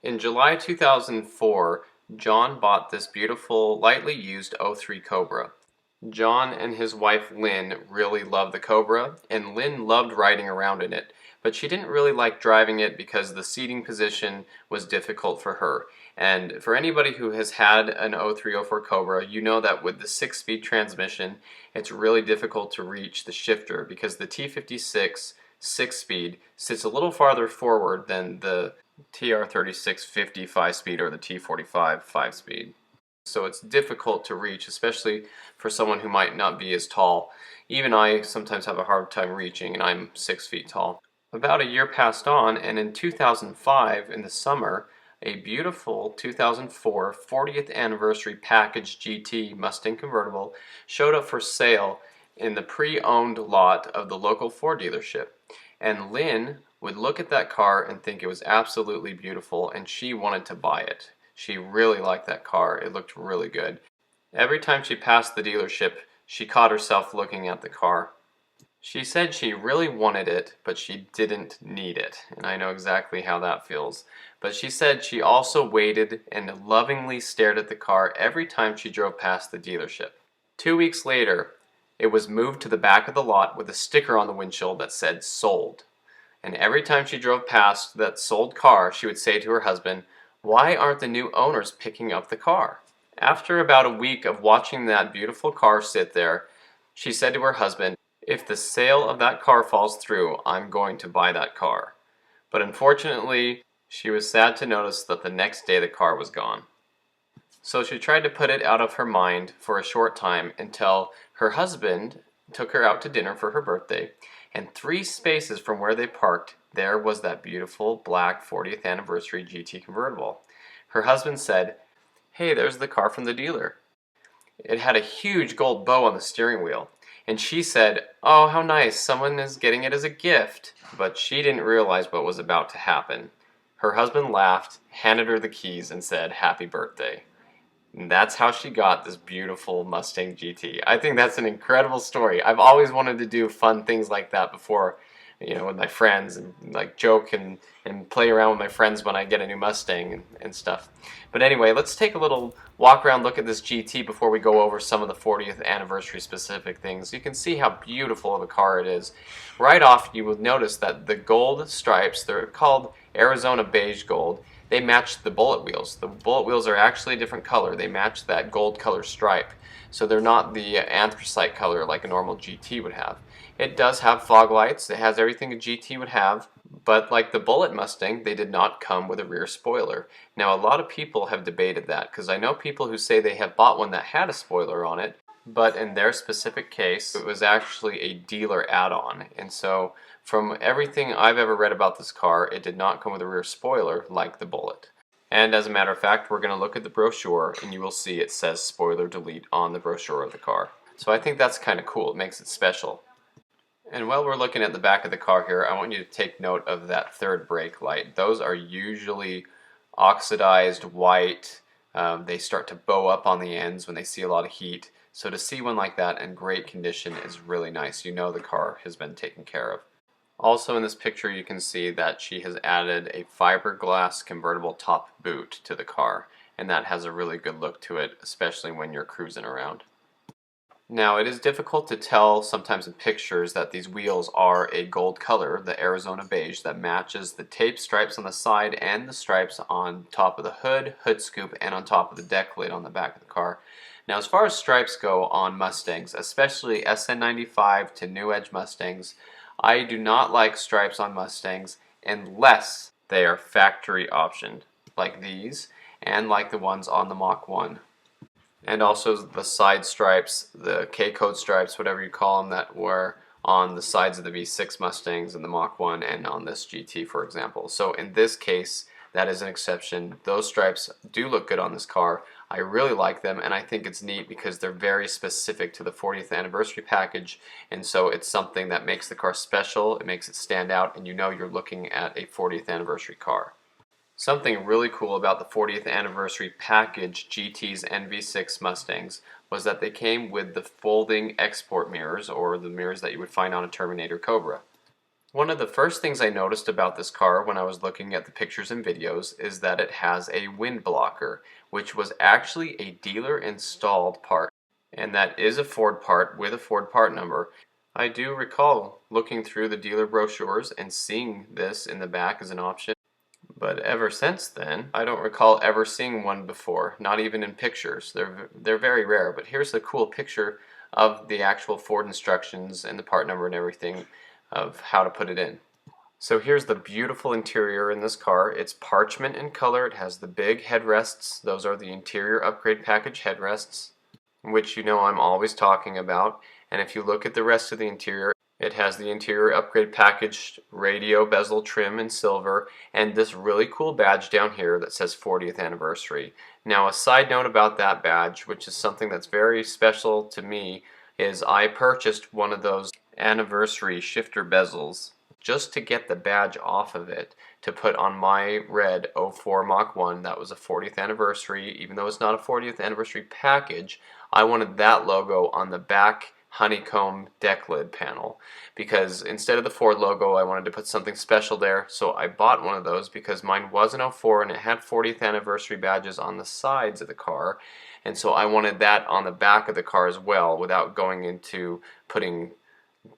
In July 2004, John bought this beautiful, lightly used '03 Cobra. John and his wife Lynn really loved the Cobra, and Lynn loved riding around in it, but she didn't really like driving it because the seating position was difficult for her. And for anybody who has had an '03, '04 Cobra, you know that with the 6-speed transmission, it's really difficult to reach the shifter because the T56 6-speed sits a little farther forward than the TR3650 5-speed or the T45 5-speed. So it's difficult to reach, especially for someone who might not be as tall. Even I sometimes have a hard time reaching, and I'm 6 feet tall. About a year passed on, and in 2005, in the summer, a beautiful 2004 40th anniversary package GT Mustang Convertible showed up for sale in the pre-owned lot of the local Ford dealership. And Lynn would look at that car and think it was absolutely beautiful, and she wanted to buy it. She really liked that car. It looked really good. Every time she passed the dealership, she caught herself looking at the car. She said she really wanted it, but she didn't need it, and I know exactly how that feels. But she said she also waited and lovingly stared at the car every time she drove past the dealership. 2 weeks later, it was moved to the back of the lot with a sticker on the windshield that said sold. And every time she drove past that sold car, she would say to her husband, "Why aren't the new owners picking up the car?" After about a week of watching that beautiful car sit there, she said to her husband, "If the sale of that car falls through, I'm going to buy that car." But unfortunately, she was sad to notice that the next day the car was gone. So she tried to put it out of her mind for a short time until her husband took her out to dinner for her birthday, and 3 spaces from where they parked, there was that beautiful black 40th anniversary GT convertible. Her husband said, "Hey, there's the car from the dealer." It had a huge gold bow on the steering wheel, and she said, "Oh, how nice, someone is getting it as a gift." But she didn't realize what was about to happen. Her husband laughed, handed her the keys, and said, "Happy birthday." And that's how she got this beautiful Mustang GT. I think that's an incredible story. I've always wanted to do fun things like that before, with my friends, and like joke and play around with my friends when I get a new Mustang and stuff. But anyway, let's take a little walk around look at this GT before we go over some of the 40th anniversary specific things. You can see how beautiful of a car it is. Right off, you will notice that the gold stripes, they're called Arizona beige gold, they match the bullet wheels. The bullet wheels are actually a different color. They match that gold color stripe. So they're not the anthracite color like a normal GT would have. It does have fog lights. It has everything a GT would have. But like the Bullet Mustang, they did not come with a rear spoiler. Now a lot of people have debated that because I know people who say they have bought one that had a spoiler on it, but in their specific case, it was actually a dealer add-on. And so from everything I've ever read about this car, it did not come with a rear spoiler like the Bullet. And as a matter of fact, we're going to look at the brochure and you will see it says spoiler delete on the brochure of the car. So I think that's kind of cool. It makes it special. And while we're looking at the back of the car here, I want you to take note of that third brake light. Those are usually oxidized white. They start to bow up on the ends when they see a lot of heat. So to see one like that in great condition is really nice. You know the car has been taken care of. Also in this picture you can see that she has added a fiberglass convertible top boot to the car, and that has a really good look to it, especially when you're cruising around. Now it is difficult to tell sometimes in pictures that these wheels are a gold color, the Arizona beige, that matches the tape stripes on the side and the stripes on top of the hood scoop, and on top of the deck lid on the back of the car. Now as far as stripes go on Mustangs, especially SN95 to New Edge Mustangs, I do not like stripes on Mustangs unless they are factory optioned, like these, and like the ones on the Mach 1. And also the side stripes, the K-code stripes, whatever you call them, that were on the sides of the V6 Mustangs and the Mach 1 and on this GT, for example. So in this case, that is an exception. Those stripes do look good on this car. I really like them, and I think it's neat because they're very specific to the 40th anniversary package, and so it's something that makes the car special, it makes it stand out, and you know you're looking at a 40th anniversary car. Something really cool about the 40th anniversary package GTs and V6 Mustangs was that they came with the folding export mirrors, or the mirrors that you would find on a Terminator Cobra. One of the first things I noticed about this car when I was looking at the pictures and videos is that it has a wind blocker, which was actually a dealer installed part. And that is a Ford part with a Ford part number. I do recall looking through the dealer brochures and seeing this in the back as an option. But ever since then, I don't recall ever seeing one before, not even in pictures. They're very rare, but here's the cool picture of the actual Ford instructions and the part number and everything of how to put it in. So here's the beautiful interior in this car. It's parchment in color. It has the big headrests. Those are the interior upgrade package headrests, which you know I'm always talking about. And if you look at the rest of the interior, it has the interior upgrade package radio bezel trim in silver and this really cool badge down here that says 40th anniversary. Now a side note about that badge, which is something that's very special to me, is I purchased one of those anniversary shifter bezels just to get the badge off of it to put on my red '04 Mach 1 that was a 40th anniversary. Even though it's not a 40th anniversary package, I wanted that logo on the back honeycomb deck lid panel because instead of the Ford logo I wanted to put something special there, so I bought one of those because mine was an '04 and it had 40th anniversary badges on the sides of the car, and so I wanted that on the back of the car as well without going into putting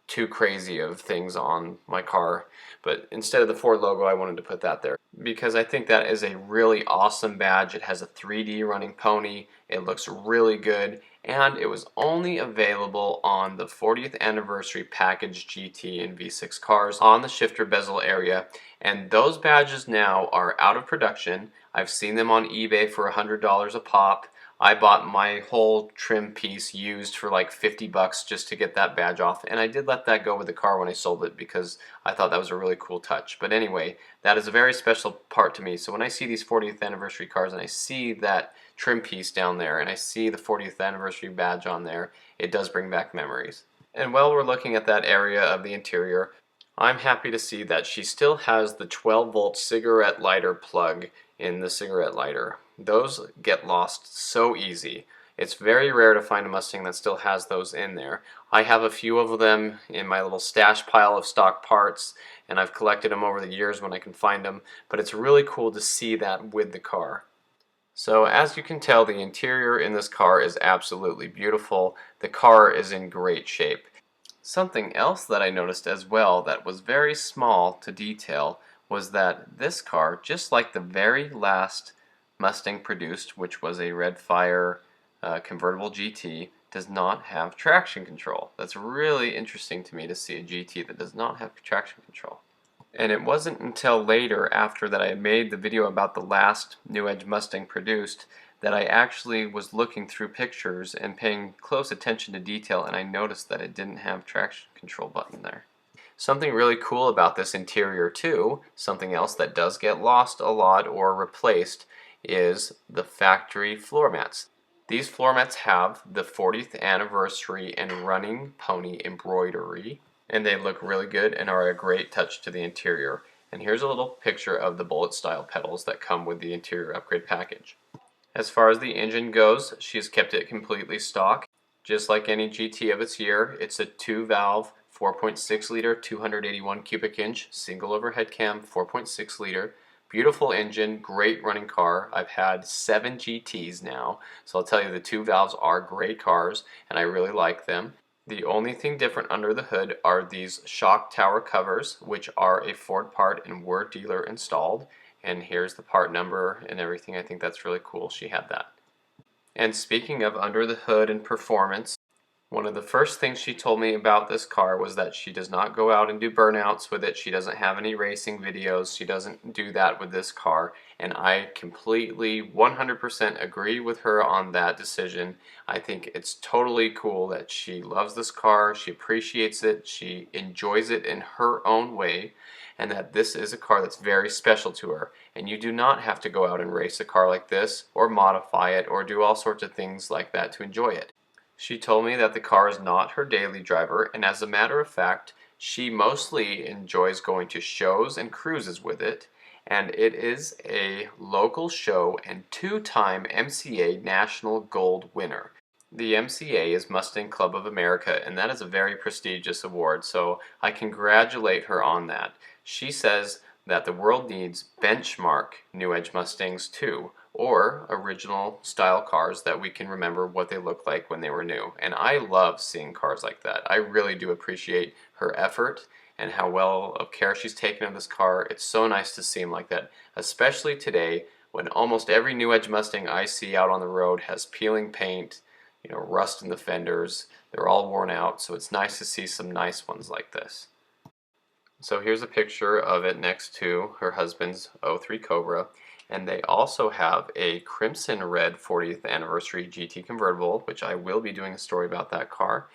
too crazy of things on my car. But instead of the Ford logo, I wanted to put that there because I think that is a really awesome badge. It has a 3D running pony, it looks really good, and it was only available on the 40th anniversary package GT and V6 cars on the shifter bezel area, and those badges now are out of production. I've seen them on eBay for $100 a pop. I bought my whole trim piece used for like 50 bucks just to get that badge off, and I did let that go with the car when I sold it because I thought that was a really cool touch. But anyway, that is a very special part to me. So when I see these 40th anniversary cars and I see that trim piece down there and I see the 40th anniversary badge on there, it does bring back memories. And while we're looking at that area of the interior, I'm happy to see that she still has the 12-volt cigarette lighter plug in the cigarette lighter. Those get lost so easy. It's very rare to find a Mustang that still has those in there. I have a few of them in my little stash pile of stock parts, and I've collected them over the years when I can find them, but it's really cool to see that with the car. So as you can tell, the interior in this car is absolutely beautiful. The car is in great shape. Something else that I noticed as well that was very small to detail was that this car, just like the very last Mustang produced, which was a Red Fire convertible GT, does not have traction control. That's really interesting to me to see a GT that does not have traction control. And it wasn't until later, after that I made the video about the last New Edge Mustang produced, that I actually was looking through pictures and paying close attention to detail, and I noticed that it didn't have traction control button there. Something really cool about this interior too, something else that does get lost a lot or replaced, is the factory floor mats. These floor mats have the 40th anniversary and running pony embroidery, and they look really good and are a great touch to the interior. And here's a little picture of the bullet style pedals that come with the interior upgrade package. As far as the engine goes, she's kept it completely stock. Just like any GT of its year, it's a 2-valve, 4.6 liter, 281 cubic inch, single overhead cam, 4.6 liter. Beautiful engine, great running car. I've had 7 GTs now, so I'll tell you the 2 valves are great cars, and I really like them. The only thing different under the hood are these shock tower covers, which are a Ford part and were dealer installed. And here's the part number and everything. I think that's really cool. She had that. And speaking of under the hood and performance, one of the first things she told me about this car was that she does not go out and do burnouts with it. She doesn't have any racing videos. She doesn't do that with this car. And I completely 100% agree with her on that decision. I think it's totally cool that she loves this car, she appreciates it, she enjoys it in her own way, and that this is a car that's very special to her. And you do not have to go out and race a car like this or modify it or do all sorts of things like that to enjoy it. She told me that the car is not her daily driver, and as a matter of fact, she mostly enjoys going to shows and cruises with it, and it is a local show and 2-time MCA National Gold winner. The MCA is Mustang Club of America, and that is a very prestigious award, so I congratulate her on that. She says that the world needs benchmark New Edge Mustangs too, or original style cars that we can remember what they looked like when they were new. And I love seeing cars like that. I really do appreciate her effort and how well of care she's taken of this car. It's so nice to see them like that, especially today when almost every New Edge Mustang I see out on the road has peeling paint, rust in the fenders. They're all worn out, so it's nice to see some nice ones like this. So here's a picture of it next to her husband's '03 Cobra, and they also have a crimson red 40th anniversary GT convertible, which I will be doing a story about that car.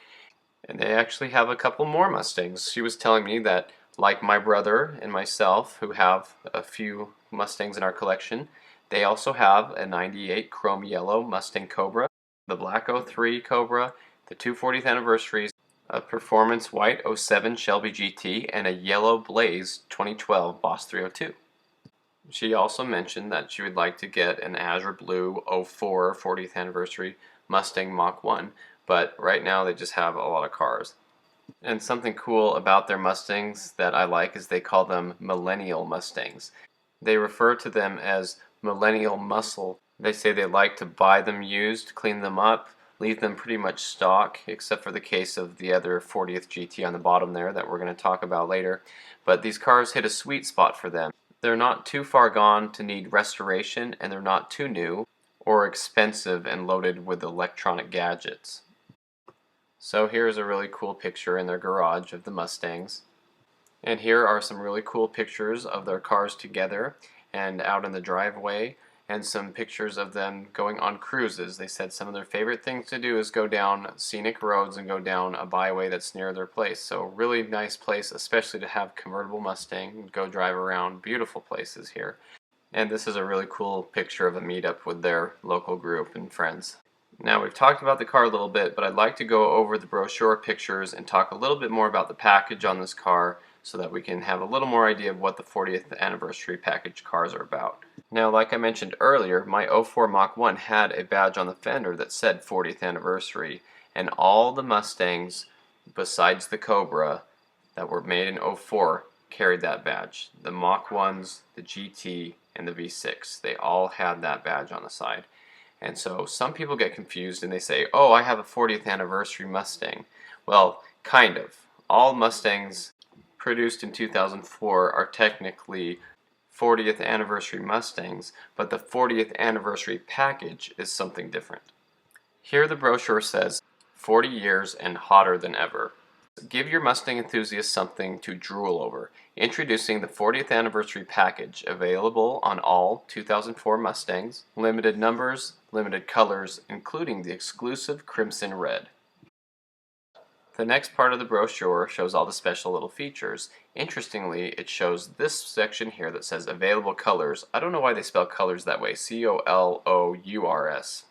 And they actually have a couple more Mustangs. She was telling me that, like my brother and myself, who have a few Mustangs in our collection, they also have a '98 chrome yellow Mustang Cobra, the black '03 Cobra, the two 40th anniversaries, a performance white '07 Shelby GT, and a yellow blaze 2012 Boss 302. She also mentioned that she would like to get an azure blue '04 40th anniversary Mustang Mach 1, but right now they just have a lot of cars. And something cool about their Mustangs that I like is they call them millennial Mustangs. They refer to them as millennial muscle. They say they like to buy them used, clean them up, leave them pretty much stock, except for the case of the other 40th GT on the bottom there that we're going to talk about later. But these cars hit a sweet spot for them. They're not too far gone to need restoration, and they're not too new or expensive and loaded with electronic gadgets. So here's a really cool picture in their garage of the Mustangs. And here are some really cool pictures of their cars together and out in the driveway, and some pictures of them going on cruises. They said some of their favorite things to do is go down scenic roads and go down a byway that's near their place. So really nice place, especially to have convertible Mustang and go drive around. Beautiful places here. And this is a really cool picture of a meetup with their local group and friends. Now we've talked about the car a little bit, but I'd like to go over the brochure pictures and talk a little bit more about the package on this car so that we can have a little more idea of what the 40th anniversary package cars are about. Now, like I mentioned earlier, my '04 Mach 1 had a badge on the fender that said 40th anniversary, and all the Mustangs besides the Cobra that were made in '04 carried that badge. The Mach 1s, the GT, and the V6, they all had that badge on the side. And so some people get confused and they say, oh, I have a 40th anniversary Mustang. Well, kind of. All Mustangs produced in 2004 are technically 40th anniversary Mustangs, but the 40th anniversary package is something different. Here the brochure says, 40 years and hotter than ever. Give your Mustang enthusiasts something to drool over. Introducing the 40th anniversary package, available on all 2004 Mustangs, limited numbers, limited colors, including the exclusive crimson red. The next part of the brochure shows all the special little features. Interestingly, it shows this section here that says available colors. I don't know why they spell colors that way, C-O-L-O-U-R-S.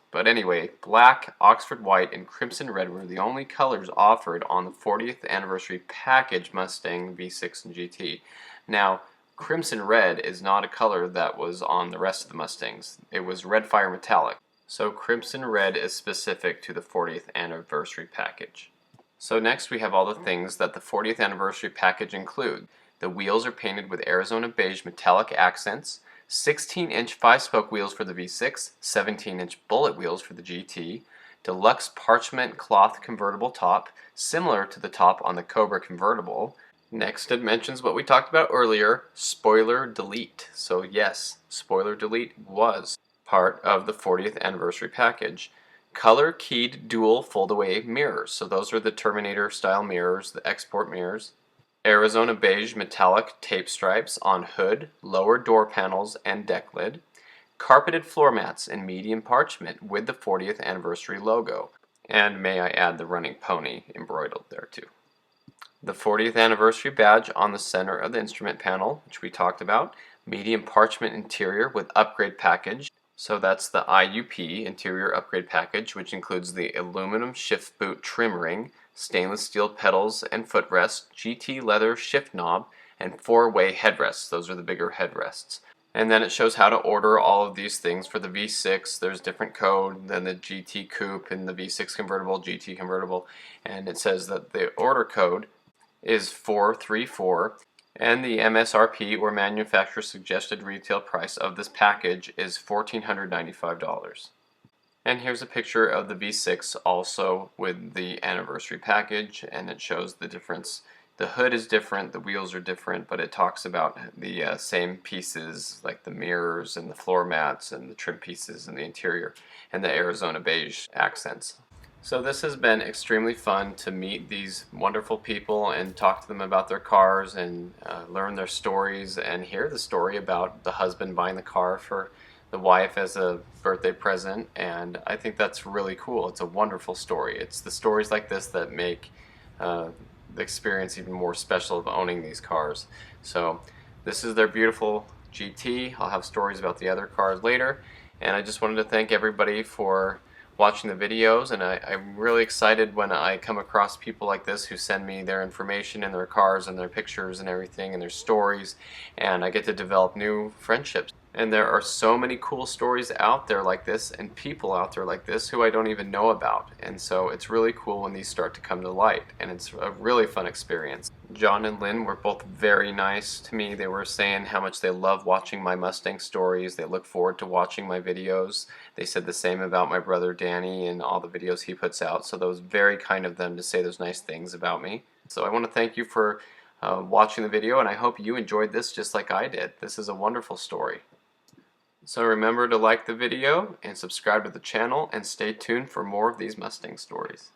But anyway, black, Oxford white, and crimson red were the only colors offered on the 40th anniversary package Mustang V6 and GT. Now, crimson red is not a color that was on the rest of the Mustangs. It was red fire metallic. So crimson red is specific to the 40th anniversary package. So next we have all the things that the 40th anniversary package include. The wheels are painted with Arizona beige metallic accents, 16-inch 5-spoke wheels for the V6, 17-inch bullet wheels for the GT, deluxe parchment cloth convertible top, similar to the top on the Cobra convertible. Next it mentions what we talked about earlier, spoiler delete. So yes, spoiler delete was part of the 40th anniversary package. Color keyed dual fold-away mirrors. So those are the Terminator style mirrors, the export mirrors. Arizona beige metallic tape stripes on hood, lower door panels, and deck lid. Carpeted floor mats in medium parchment with the 40th anniversary logo. And may I add the running pony embroidered there too. The 40th anniversary badge on the center of the instrument panel, which we talked about. Medium parchment interior with upgrade package. So that's the IUP, Interior Upgrade Package, which includes the aluminum shift boot trim ring, stainless steel pedals and footrest, GT leather shift knob, and 4-way headrests. Those are the bigger headrests. And then it shows how to order all of these things for the V6. There's different code than the GT Coupe and the V6 convertible, GT convertible. And it says that the order code is 434, and the MSRP, or manufacturer suggested retail price, of this package is $1,495. And here's a picture of the V6 also with the anniversary package, and it shows the difference. The hood is different, the wheels are different, but it talks about the same pieces like the mirrors and the floor mats and the trim pieces and the interior and the Arizona beige accents. So this has been extremely fun to meet these wonderful people and talk to them about their cars and learn their stories and hear the story about the husband buying the car for the wife as a birthday present, and I think that's really cool. It's a wonderful story. It's the stories like this that make the experience even more special of owning these cars. So this is their beautiful GT. I'll have stories about the other cars later, and I just wanted to thank everybody for watching the videos, and I'm really excited when I come across people like this who send me their information and their cars and their pictures and everything and their stories, and I get to develop new friendships. And there are so many cool stories out there like this and people out there like this who I don't even know about. And so it's really cool when these start to come to light, and it's a really fun experience. John and Lynn were both very nice to me. They were saying how much they love watching my Mustang stories. They look forward to watching my videos. They said the same about my brother Danny and all the videos he puts out. So that was very kind of them to say those nice things about me. So I want to thank you for watching the video, and I hope you enjoyed this just like I did. This is a wonderful story. So remember to like the video and subscribe to the channel, and stay tuned for more of these Mustang stories.